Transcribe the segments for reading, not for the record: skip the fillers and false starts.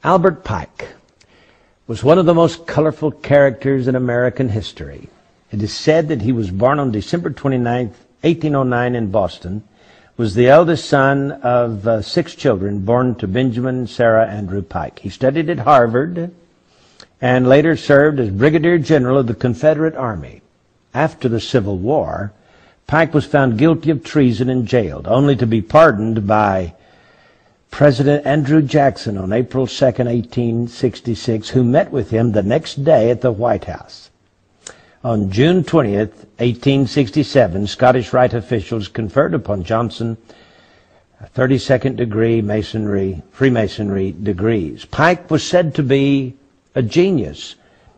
Albert Pike was one of the most colorful characters in American history. It is said that he was born on December 29, 1809 in Boston, was the eldest son of 6 children born to Benjamin and Sarah Andrew Pike. He studied at Harvard and later served as Brigadier General of the Confederate Army. After the Civil War, Pike was found guilty of treason and jailed, only to be pardoned by President Andrew Jackson on April 2, 1866, who met with him the next day at the White House. On June 20th, 1867, Scottish Rite officials conferred upon Johnson 32nd degree Freemasonry degrees. Pike was said to be a genius,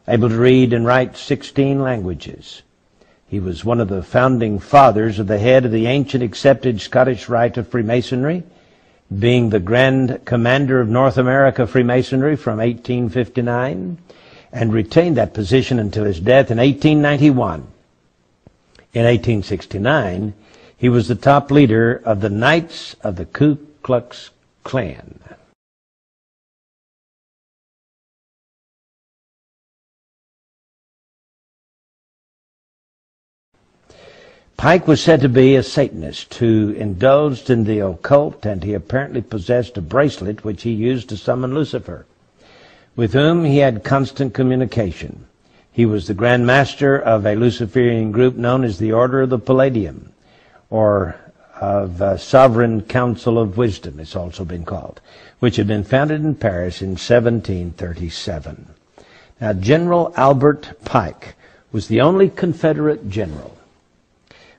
able to read and write 16 languages. He was one of the founding fathers of the head of the ancient accepted Scottish Rite of Freemasonry, being the Grand Commander of North America Freemasonry from 1859, and retained that position until his death in 1891. In 1869, he was the top leader of the Knights of the Ku Klux Klan. Pike was said to be a Satanist who indulged in the occult, and he apparently possessed a bracelet which he used to summon Lucifer, with whom he had constant communication. He was the Grand Master of a Luciferian group known as the Order of the Palladium, or of Sovereign Council of Wisdom, it's also been called, which had been founded in Paris in 1737. Now, General Albert Pike was the only Confederate general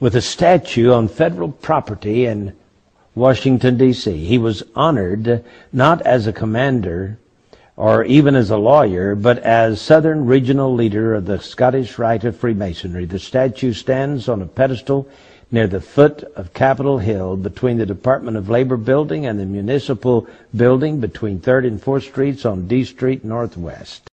with a statue on federal property in Washington, D.C. He was honored not as a commander or even as a lawyer, but as Southern Regional Leader of the Scottish Rite of Freemasonry. The statue stands on a pedestal near the foot of Capitol Hill between the Department of Labor building and the Municipal building between 3rd and 4th Streets on D Street Northwest.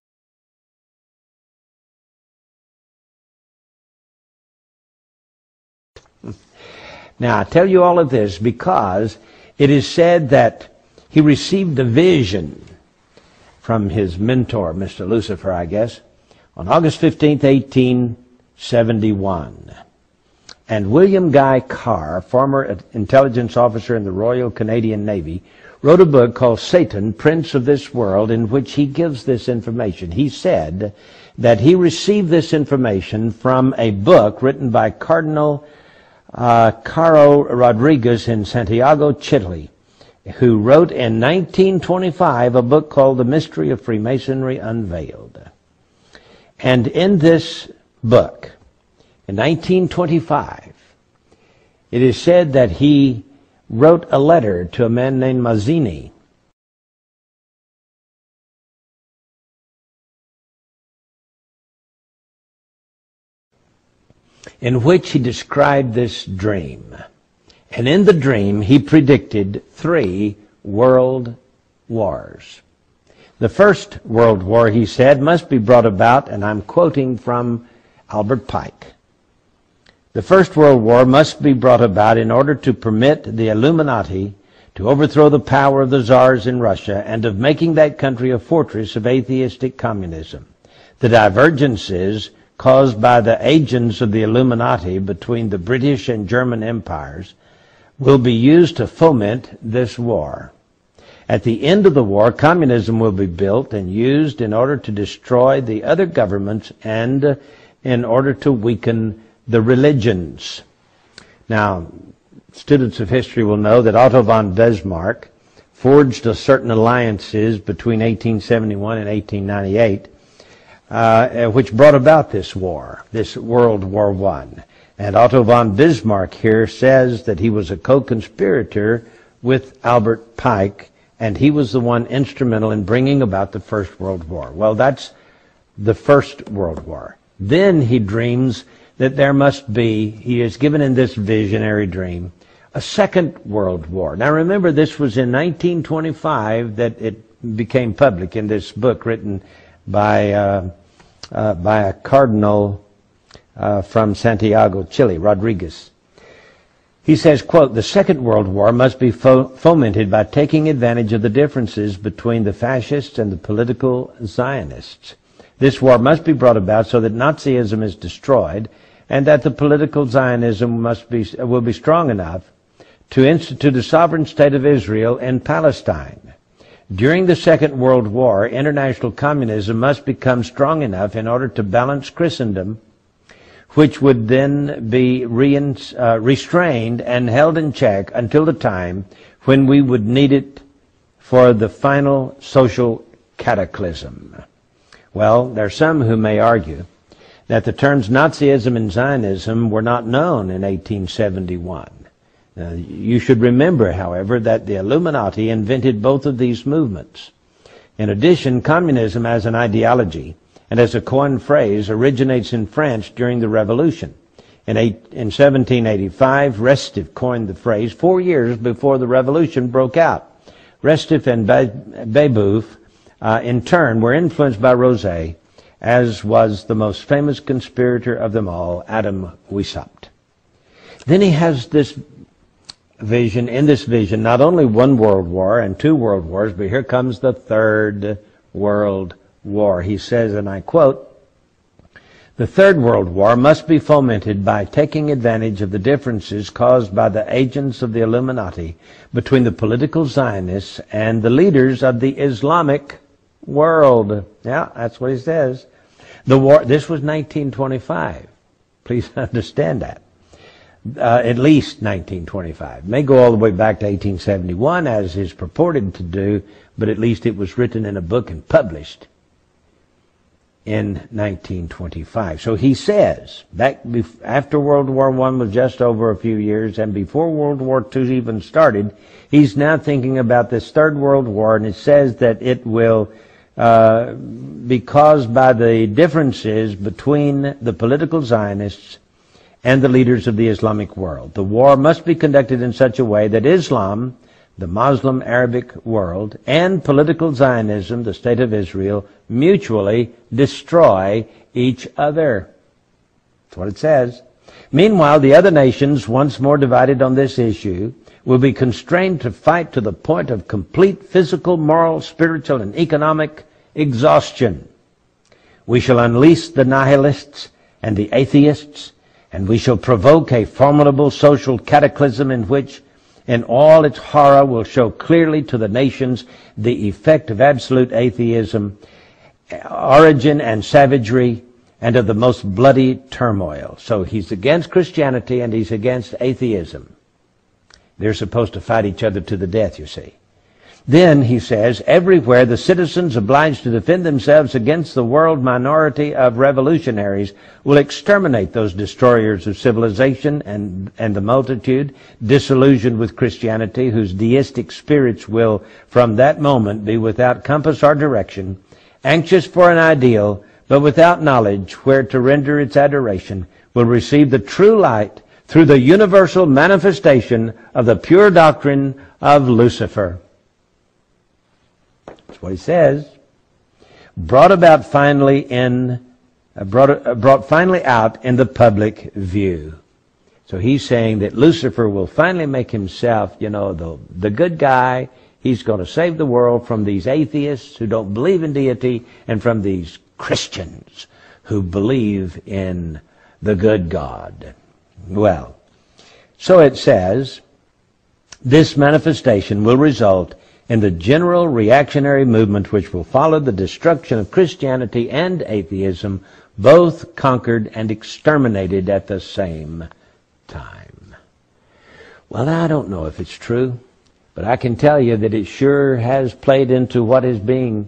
Now, I tell you all of this because it is said that he received a vision from his mentor, Mr. Lucifer, I guess, on August 15, 1871. And William Guy Carr, former intelligence officer in the Royal Canadian Navy, wrote a book called Satan, Prince of this World, in which he gives this information. He said that he received this information from a book written by Cardinal Caro Rodriguez in Santiago, Chile, who wrote in 1925 a book called The Mystery of Freemasonry Unveiled. And in this book, in 1925, it is said that he wrote a letter to a man named Mazzini, in which he described this dream. And in the dream, he predicted 3 world wars. The First World War, he said, must be brought about, and I'm quoting from Albert Pike. The First World War must be brought about in order to permit the Illuminati to overthrow the power of the czars in Russia and of making that country a fortress of atheistic communism. The divergences caused by the agents of the Illuminati between the British and German empires will be used to foment this war. At the end of the war, communism will be built and used in order to destroy the other governments and in order to weaken the religions. Now, students of history will know that Otto von Bismarck forged certain alliances between 1871 and 1898, which brought about this war, this World War I. And Otto von Bismarck here says that he was a co-conspirator with Albert Pike, and he was the one instrumental in bringing about the First World War. Well, that's the First World War. Then he dreams that there must be, he is given in this visionary dream, a Second World War. Now remember, this was in 1925 that it became public in this book written by a cardinal from Santiago, Chile, Rodriguez. He says, quote, "The Second World War must be fomented by taking advantage of the differences between the fascists and the political Zionists. This war must be brought about so that Nazism is destroyed and that the political Zionism will be strong enough to institute a sovereign state of Israel in Palestine. During the Second World War, international communism must become strong enough in order to balance Christendom, which would then be restrained and held in check until the time when we would need it for the final social cataclysm." Well, there are some who may argue that the terms Nazism and Zionism were not known in 1871. Now, you should remember, however, that the Illuminati invented both of these movements. In addition, communism as an ideology and as a coined phrase originates in France during the Revolution. In 1785, Restif coined the phrase 4 years before the Revolution broke out. Restif and Babeuf, in turn, were influenced by Rosé, as was the most famous conspirator of them all, Adam Weishaupt. Then he has this vision, in this vision, not only one world war and two world wars, but here comes the third world war. He says, and I quote, "The Third World War must be fomented by taking advantage of the differences caused by the agents of the Illuminati between the political Zionists and the leaders of the Islamic world." Yeah, that's what he says. The war, this was 1925. Please understand that. At least 1925. May go all the way back to 1871, as is purported to do, but at least it was written in a book and published in 1925. So he says, back after World War I was just over a few years, and before World War II even started, he's now thinking about this Third World War, and it says that it will be caused by the differences between the political Zionists and the leaders of the Islamic world. The war must be conducted in such a way that Islam, the Muslim Arabic world, and political Zionism, the State of Israel, mutually destroy each other. That's what it says. Meanwhile, the other nations, once more divided on this issue, will be constrained to fight to the point of complete physical, moral, spiritual, and economic exhaustion. We shall unleash the nihilists and the atheists, and we shall provoke a formidable social cataclysm in which, in all its horror, will show clearly to the nations the effect of absolute atheism, origin and savagery, and of the most bloody turmoil. So he's against Christianity and he's against atheism. They're supposed to fight each other to the death, you see. Then, he says, everywhere the citizens obliged to defend themselves against the world minority of revolutionaries will exterminate those destroyers of civilization and the multitude, disillusioned with Christianity, whose deistic spirits will from that moment be without compass or direction, anxious for an ideal, but without knowledge where to render its adoration, will receive the true light through the universal manifestation of the pure doctrine of Lucifer. That's what he says. Brought finally out in the public view. So he's saying that Lucifer will finally make himself, the good guy. He's going to save the world from these atheists who don't believe in deity and from these Christians who believe in the good God. Well, so it says, this manifestation will result in the general reactionary movement which will follow the destruction of Christianity and atheism, both conquered and exterminated at the same time. Well, I don't know if it's true, but I can tell you that it sure has played into what is being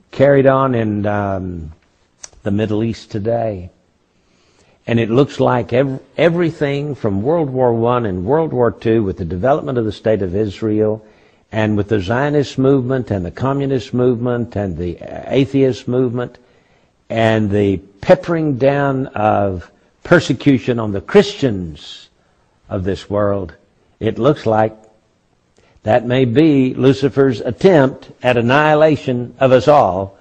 carried on in the Middle East today. And it looks like everything from World War I and World War II, with the development of the State of Israel, and with the Zionist movement and the Communist movement and the atheist movement, and the peppering down of persecution on the Christians of this world, it looks like that may be Lucifer's attempt at annihilation of us all,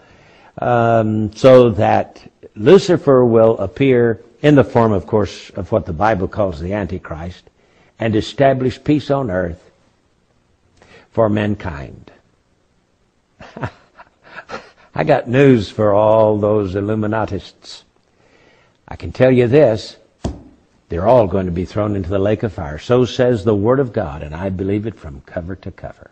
so that Lucifer will appear in the form, of course, of what the Bible calls the Antichrist, and establish peace on earth for mankind. I got news for all those Illuminatists. I can tell you this, they're all going to be thrown into the lake of fire. So says the Word of God, and I believe it from cover to cover.